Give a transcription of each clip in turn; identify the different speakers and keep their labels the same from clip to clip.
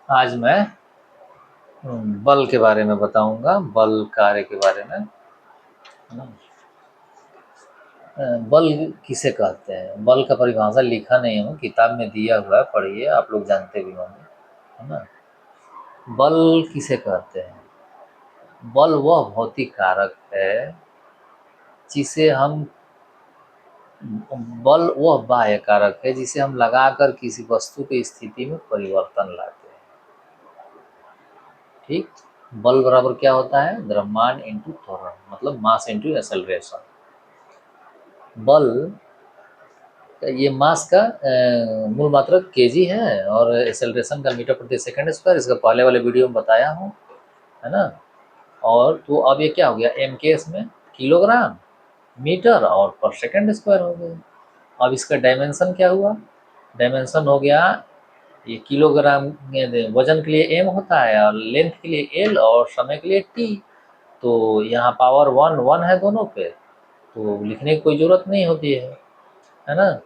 Speaker 1: आज मैं बल के बारे में बताऊंगा, बल कार्य के बारे में, है ना। बल किसे कहते हैं? बल का परिभाषा लिखा नहीं हूँ, किताब में दिया हुआ है, पढ़िए, आप लोग जानते भी होंगे, है ना। बल किसे कहते हैं? बल वह भौतिक कारक है जिसे हम बल वह बाह्य कारक है जिसे हम लगाकर किसी वस्तु की स्थिति में परिवर्तन लाते हैं। ठीक। बल बराबर क्या होता है? द्रव्यमान इंटू त्वरण, मतलब मास इंटू एक्सेलरेशन। बल ये मास का मूल मात्रक केजी है और एक्सेलरेशन का मीटर प्रति सेकंड स्क्वायर, इसका पहले वाले वीडियो में बताया हूँ, है ना। और तो अब ये क्या हो गया, एम के एस में किलोग्राम मीटर और पर सेकंड स्क्वायर हो गया। अब इसका डायमेंशन क्या हुआ? डायमेंशन हो गया, ये किलोग्राम वजन के लिए एम होता है और लेंथ के लिए एल और समय के लिए टी। तो यहाँ पावर वन वन है दोनों पे, तो लिखने की कोई ज़रूरत नहीं होती है ना।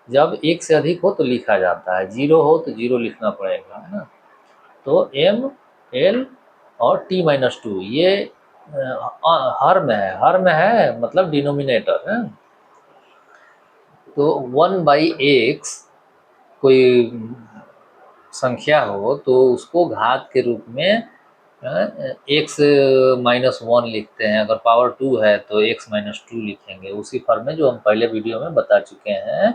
Speaker 1: जब एक से अधिक हो तो लिखा जाता है, जीरो हो तो जीरो लिखना पड़ेगा, है ना। तो एम एल और टी माइनस टू ये हर में है, हर में है मतलब डिनोमिनेटर है। तो वन बाई एक्स कोई संख्या हो तो उसको घात के रूप में एक्स माइनस वन लिखते हैं, अगर पावर टू है तो एक्स माइनस टू लिखेंगे, उसी फॉर्म में जो हम पहले वीडियो में बता चुके हैं।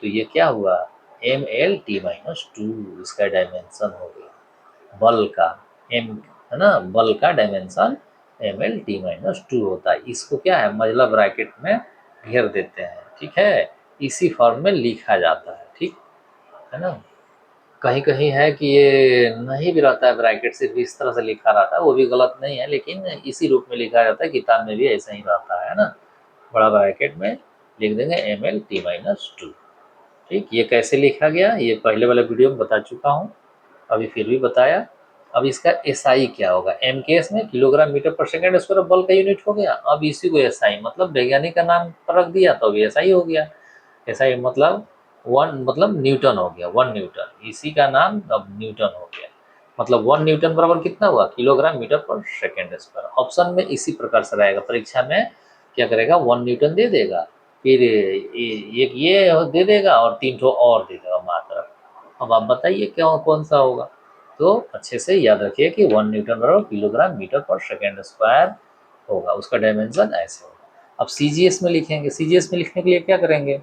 Speaker 1: तो ये क्या हुआ, M L T minus two, इसका डायमेंशन हो गया बल का। एम, है ना, बल का dimension M L T minus two होता है। इसको क्या है, मजला ब्रैकेट में घेर देते हैं, ठीक है। इसी फॉर्म में लिखा जाता है, ठीक है ना। कहीं कहीं है कि ये नहीं भी रहता है ब्रैकेट, सिर्फ इस तरह से लिखा रहता है, वो भी गलत नहीं है, लेकिन इसी रूप में लिखा जाता है, किताब में भी ऐसा ही रहता है ना। बड़ा ब्रैकेट में लिख देंगे M L T minus two. ठीक, ये कैसे लिखा गया ये पहले वाले वीडियो में बता चुका हूँ, अभी फिर भी बताया। अब इसका एसआई क्या होगा? एम के एस में किलोग्राम मीटर पर सेकंड स्क्वायर बल का यूनिट हो गया। अब इसी को एसआई मतलब वैज्ञानिक का नाम पर रख दिया तो अभी एसआई हो गया। एसआई मतलब वन, मतलब न्यूटन हो गया, वन न्यूटन, इसी का नाम अब न्यूटन हो गया। मतलब वन न्यूटन बराबर कितना हुआ, किलोग्राम मीटर पर सेकेंड स्क्वायर। ऑप्शन में इसी प्रकार से रहेगा, परीक्षा में क्या करेगा, वन न्यूटन दे देगा, फिर एक ये दे देगा और तीन ठो और दे देगा मात्रा। अब आप बताइए क्या कौन सा होगा। तो अच्छे से याद रखिए कि वन न्यूटन बराबर किलोग्राम मीटर पर सेकेंड स्क्वायर होगा, उसका डायमेंशन ऐसे होगा। अब सीजीएस में लिखेंगे, सीजीएस में लिखने के लिए क्या करेंगे,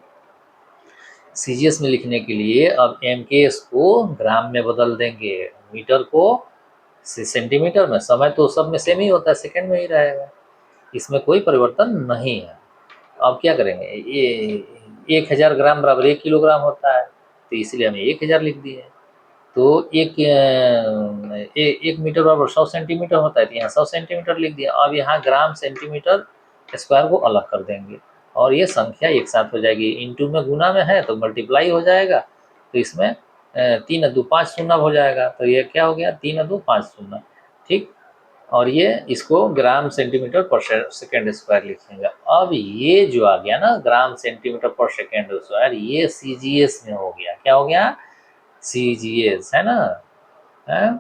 Speaker 1: सीजीएस में लिखने के लिए अब एम के एस को ग्राम में बदल देंगे, मीटर को सेंटीमीटर में, समय तो सब में सेम ही होता है, सेकंड में ही रहेगा, इसमें कोई परिवर्तन नहीं है। अब क्या करेंगे, ये 1000 ग्राम बराबर 1 किलोग्राम होता है, तो इसलिए हमें 1000 लिख दिए। तो एक मीटर बराबर 100 सेंटीमीटर होता है, तो यहाँ 100 सेंटीमीटर लिख दिया। अब यहाँ ग्राम सेंटीमीटर स्क्वायर को अलग कर देंगे और ये संख्या एक साथ हो जाएगी, इनटू में गुना में है तो मल्टीप्लाई हो जाएगा, तो इसमें 3 2 5 शून्य हो जाएगा, तो ये क्या हो गया, 3 2 5 शून्य। ठीक, और ये इसको ग्राम सेंटीमीटर पर सेकेंड स्क्वायर लिखेंगे। अब ये जो आ गया ना ग्राम सेंटीमीटर पर सेकेंड स्क्वायर, ये सीजीएस में हो गया, क्या हो गया, सीजीएस, है ना, है।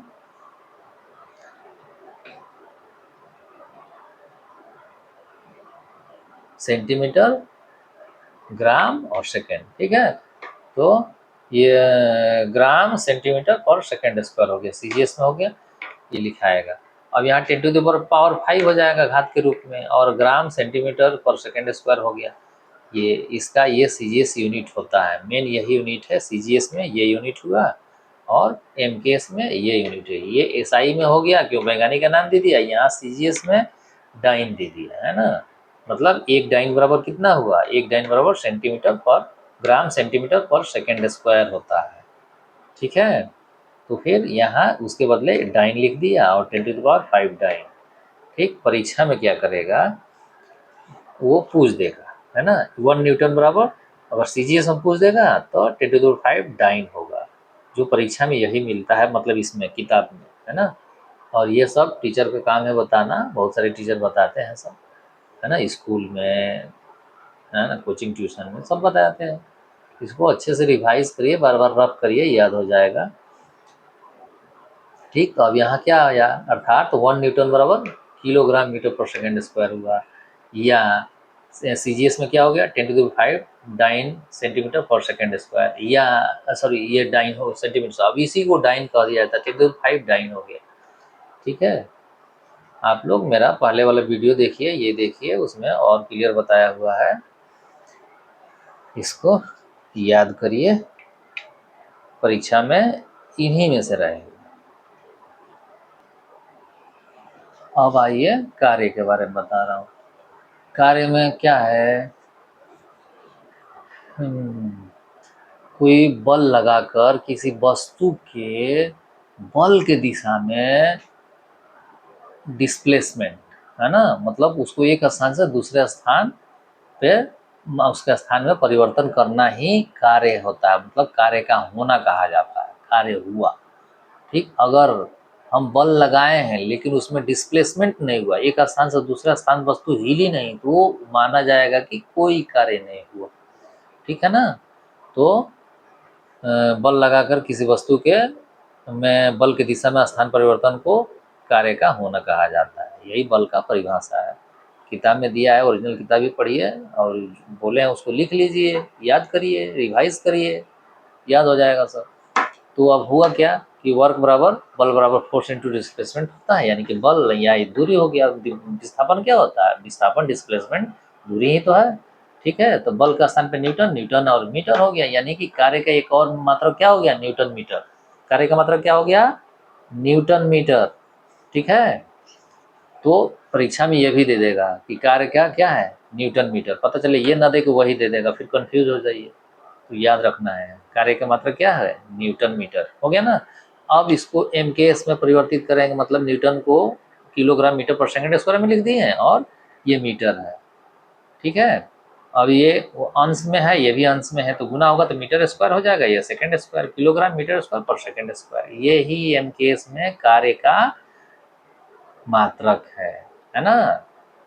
Speaker 1: सेंटीमीटर, ग्राम और सेकेंड, ठीक है। तो ये ग्राम सेंटीमीटर पर सेकेंड स्क्वायर हो गया, सीजीएस में हो गया, ये लिखाएगा। अब यहाँ 10 टू द पावर 5 हो जाएगा घात के रूप में, और ग्राम सेंटीमीटर पर सेकेंड स्क्वायर हो गया। ये इसका ये सीजीएस यूनिट होता है, मेन यही यूनिट है, सीजीएस में ये यूनिट हुआ और एमकेएस में ये यूनिट है। ये एसआई में हो गया, क्यों वैज्ञानिक का नाम दे दिया, यहाँ सीजीएस में डाइन दे दिया, है ना। मतलब एक डाइन बराबर कितना हुआ, एक डाइन बराबर सेंटीमीटर पर, ग्राम सेंटीमीटर पर सेकेंड स्क्वायर होता है, ठीक है। तो फिर यहाँ उसके बदले डाइन लिख दिया और 10 टू द पावर 5 डाइन। ठीक, परीक्षा में क्या करेगा, वो पूछ देगा, है ना, वन न्यूटन बराबर, अगर सीजीएस में पूछ देगा तो 10 टू द पावर 5 डाइन होगा, जो परीक्षा में यही मिलता है, मतलब इसमें किताब में, है ना। और ये सब टीचर का काम है बताना, बहुत सारे टीचर बताते हैं सब, है ना, स्कूल में, है ना, कोचिंग ट्यूशन में सब बताते हैं। इसको अच्छे से रिवाइज करिए, बार बार रफ करिए, याद हो जाएगा। ठीक, तो अब यहाँ क्या आया, अर्थात 1 न्यूटन बराबर किलोग्राम मीटर पर सेकेंड स्क्वायर हुआ, या CGS में क्या हो गया 10⁵ डाइन सेंटीमीटर पर सेकेंड स्क्वायर, या सॉरी ये डाइन हो सेंटीमीटर, अब इसी को डाइन कह दिया जाता है, 10⁵ डाइन हो गया। ठीक है, आप लोग मेरा पहले वाला वीडियो देखिए, ये देखिए, उसमें और क्लियर बताया हुआ है, इसको याद करिए, परीक्षा में इन्हीं में से रहेगा। अब आइए कार्य के बारे में बता रहा हूँ। कार्य में क्या है, कोई बल लगाकर किसी वस्तु के बल के दिशा में डिस्प्लेसमेंट, है ना, मतलब उसको एक स्थान से दूसरे स्थान पे उसके स्थान में परिवर्तन करना ही कार्य होता है, मतलब कार्य का होना कहा जाता है, कार्य हुआ। ठीक, अगर हम बल लगाए हैं लेकिन उसमें डिस्प्लेसमेंट नहीं हुआ, एक स्थान से दूसरा स्थान वस्तु हिली नहीं, तो माना जाएगा कि कोई कार्य नहीं हुआ। ठीक है ना, तो बल लगाकर किसी वस्तु के में बल की दिशा में स्थान परिवर्तन को कार्य का होना कहा जाता है, यही बल का परिभाषा है। किताब में दिया है, ओरिजिनल किताब भी पढ़िए और बोले हैं उसको लिख लीजिए, याद करिए, रिवाइज करिए, याद हो जाएगा सब। तो अब हुआ क्या कि वर्क बराबर बल बराबर फोर्स इंटू डिस्प्लेसमेंट होता है, यानी कि बल या दूरी हो गया, विस्थापन क्या होता है, विस्थापन डिस्प्लेसमेंट दूरी ही तो है। ठीक है, तो बल का स्थान पे न्यूटन, न्यूटन और मीटर हो गया, यानी कि कार्य का एक और मात्रक क्या हो गया, न्यूटन मीटर। कार्य का मात्रक क्या हो गया, न्यूटन मीटर। ठीक है, तो परीक्षा में ये भी दे देगा कि कार्य क्या क्या है, न्यूटन मीटर। पता चले ये ना दे कि वही दे देगा, फिर कंफ्यूज हो जाइए, तो याद रखना है कार्य का मात्रक क्या है, न्यूटन मीटर। हो गया ना। अब इसको MKS में परिवर्तित करेंगे, मतलब न्यूटन को किलोग्राम मीटर पर सेकंड स्क्वायर में लिख दिए हैं, और ये मीटर है। ठीक है, अब ये अंश में है, ये भी अंश में है, तो गुना होगा तो मीटर स्क्वायर हो जाएगा, ये second square, kilogram metre square पर सेकंड स्क्वायर, ये ही MKS में कार्य का मात्रक है ना।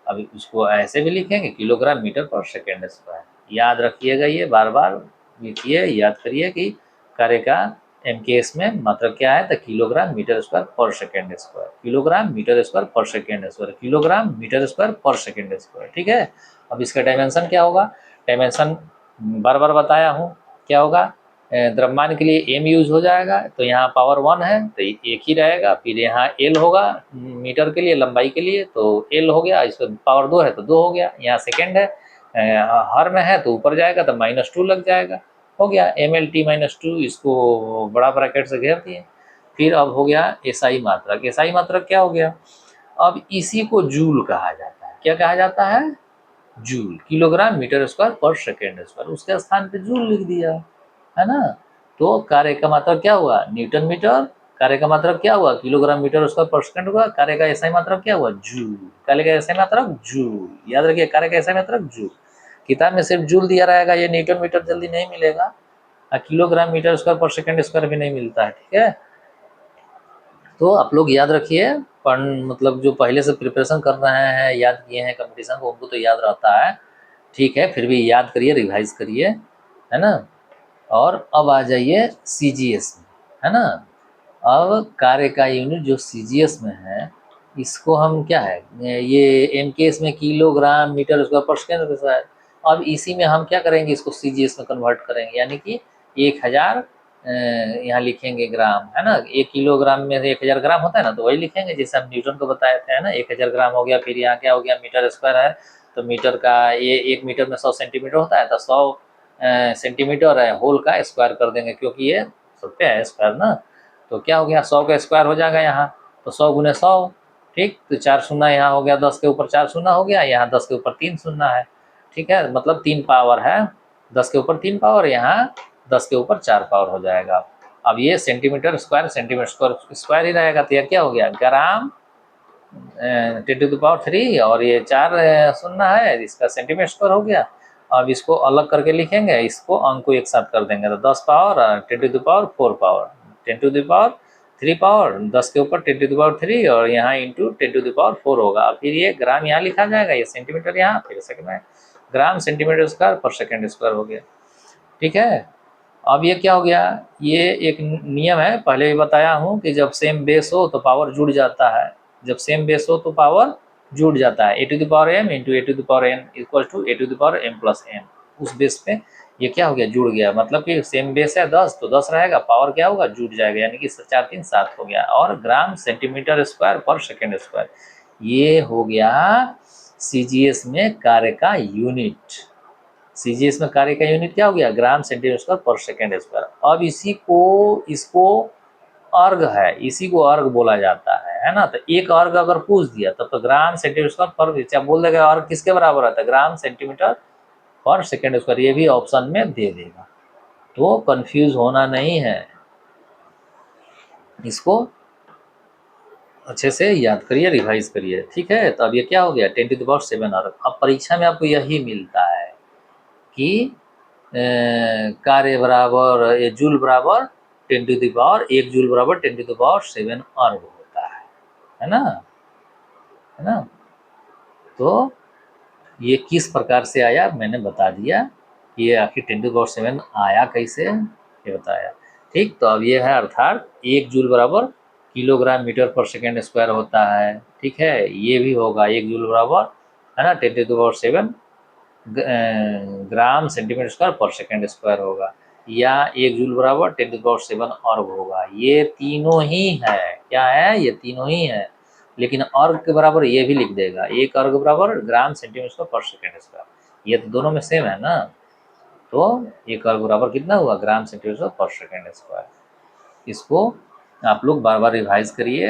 Speaker 1: अभी उसको ऐसे भी लिखेंगे, किलोग्राम मीटर पर सेकेंड स्क्वायर। याद रखिएगा, ये बार बार लिखिए, याद करिए कि कार्य का MKS में मात्रक क्या है, तो किलोग्राम मीटर स्क्वायर पर second square, kilogram metre square पर second square, kilogram metre square पर सेकेंड स्क्वायर। ठीक है, अब इसका डायमेंशन क्या होगा, डायमेंशन बार बार बताया हूँ, क्या होगा, द्रव्यमान के लिए m यूज हो जाएगा, तो यहाँ पावर 1 है तो एक ही रहेगा, फिर यहाँ l होगा मीटर के लिए, लंबाई के लिए, तो l हो गया, इसमें पावर 2 है तो 2 हो गया, यहाँ सेकेंड है, हर में है तो ऊपर जाएगा तो -2 लग जाएगा, हो गया mLT -2, इसको बड़ा ब्रैकेट से घेर दिए। फिर अब हो गया SI मात्रक, SI मात्रक क्या हो गया, अब इसी को जूल कहा जाता है, क्या कहा जाता है, जूल, किलोग्राम मीटर स्क्वायर पर सेकेंड स्क्वायर, उसके स्थान पे जूल लिख दिया, है ना। तो कार्य का मात्रक क्या हुआ, न्यूटन मीटर, कार्य का मात्रक क्या हुआ, किलोग्राम मीटर स्क्वायर पर सेकंड हुआ, कार्य का SI मात्रक क्या हुआ, जूल, कार्य का SI मात्रक जूल, याद रखिए कार्य का SI मात्रक जूल। किताब में सिर्फ जूल दिया रहेगा, ये न्यूटन मीटर जल्दी नहीं मिलेगा, किलोग्राम मीटर स्क्वायर पर सेकंड स्क्वायर भी नहीं मिलता है। ठीक है, तो आप लोग याद रखिए, मतलब जो पहले से प्रिपरेशन कर रहे हैं, याद किए हैं कंपटीशन को, उनको तो याद रहता है। ठीक है, फिर भी याद करिए, रिवाइज करिए, है ना। और अब आ जाइए CGS में, है ना। अब कार्य का यूनिट जो CGS में है, इसको हम क्या है, ये MKS में किलोग्राम मीटर स्क्वायर पर सेकेंड है, अब इसी में हम क्या करेंगे, इसको CGS में कन्वर्ट करेंगे, यानी कि 1000 यहाँ लिखेंगे ग्राम, है ना, 1 किलोग्राम में 1000 ग्राम होता है ना, तो वही लिखेंगे जैसे हम न्यूटन को बताए थे, है ना, 1000 ग्राम हो गया। फिर यहाँ क्या हो गया, मीटर स्क्वायर है, तो मीटर का ये 1 मीटर में 100 सेंटीमीटर होता है, तो 100 सेंटीमीटर है होल का स्क्वायर कर देंगे, क्योंकि ये सत्य है स्क्वायर ना, तो क्या हो गया, 100 का स्क्वायर हो जाएगा यहाँ, तो 100 गुने 100। ठीक, तो 4 शून्य यहाँ हो गया, 10 के ऊपर 4 शून्य हो गया, यहाँ 10 के ऊपर 3 शून्य है। ठीक है, मतलब 3 पावर है, 10 के ऊपर 3 पावर, यहाँ 10 के ऊपर 4 पावर हो जाएगा। अब ये सेंटीमीटर स्क्वायर सेंटीमीटर स्क्वायर ही रहेगा, तो यह क्या हो गया, ग्राम 10⁻³ और ये 4 शून्य है, इसका सेंटीमीटर स्क्वायर हो गया। अब इसको अलग करके लिखेंगे, इसको अंक को एक साथ कर देंगे, तो 10 पावर 10⁴ पावर 10⁻³ पावर 10 के ऊपर 10⁻³ और यहाँ इंटू 10⁻⁴ होगा। फिर ये ग्राम यहाँ लिखा जाएगा, ये सेंटीमीटर यहाँ, फिर सेकंड में ग्राम सेंटीमीटर स्क्वायर पर सेकंड स्क्वायर हो गया। ठीक है, अब ये क्या हो गया, ये एक नियम है, पहले भी बताया हूँ कि जब सेम बेस हो तो पावर जुड़ जाता है, जब सेम बेस हो तो पावर जुड़ जाता है, A to the power m into A to the power n equal to A to the power m plus n। उस बेस पे ये क्या हो गया, जुड़ गया, मतलब कि सेम बेस है 10 तो 10 रहेगा, पावर क्या होगा, जुड़ जाएगा, यानी कि 4 3 7 हो गया। और ग्राम सेंटीमीटर स्क्वायर पर सेकेंड स्क्वायर, ये हो गया सीजीएस में कार्य का यूनिट। सीजीएस में कार्य का यूनिट क्या हो गया, ग्राम सेंटीमीटर स्क्वायर पर सेकेंड स्क्वायर। अब इसी को, इसको अर्ग है, इसी को अर्ग बोला जाता है ना। तो एक अर्ग अगर पूछ दिया तब तो ग्राम सेंटीमीटर स्क्वायर पर, क्या बोल देगा अर्ग किसके बराबर आता है, ग्राम सेंटीमीटर पर सेकेंड स्क्वायर, ये भी ऑप्शन में दे देगा। तो कंफ्यूज होना नहीं है, इसको अच्छे से याद करिए, रिवाइज करिए, ठीक है। तो अब ये क्या हो गया, 10 टू द पावर 7 अर्ग। अब परीक्षा में आपको यही मिलता है कि कार्य बराबर, ये जूल बराबर 10 टू द पावर, 1 जूल बराबर 10 टू द पावर 7 अर्ग होता है ना, है ना। तो ये किस प्रकार से आया मैंने बता दिया, ये आखिर 10 टू द पावर 7 आया कैसे, ये बताया, ठीक। तो अब ये है, अर्थात 1 जूल बराबर किलोग्राम मीटर पर सेकेंड स्क्वायर होता है, ठीक है। ये भी होगा 1 जूल बराबर, है ना, 10 to the power 7 gram centimetre square पर सेकेंड स्क्वायर होगा, या 1 जूल बराबर 10 टू द पावर 7 अर्ग होगा। ये तीनों ही है, क्या है, ये तीनों ही है। लेकिन अर्ग के बराबर ये भी लिख देगा, एक अर्ग बराबर ग्राम सेंटीमीटर स्क्वायर पर सेकेंड स्क्वायर, ये तो दोनों में सेम है ना। तो एक अर्ग बराबर कितना हुआ, ग्राम सेंटीमीटर स्क्वायर पर सेकेंड स्क्वायर। इसको आप लोग बार बार रिवाइज करिए,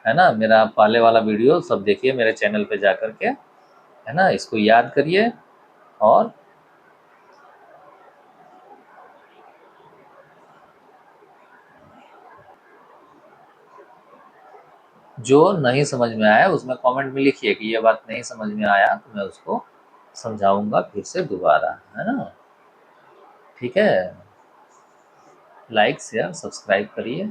Speaker 1: है ना। मेरा पहले वाला वीडियो सब देखिए मेरे चैनल पे जा करके, है ना, इसको याद करिए। और जो नहीं समझ में आया उसमें कमेंट में लिखिए कि ये बात नहीं समझ में आया, तो मैं उसको समझाऊंगा फिर से दोबारा, है ना, ठीक है। लाइक शेयर सब्सक्राइब करिए।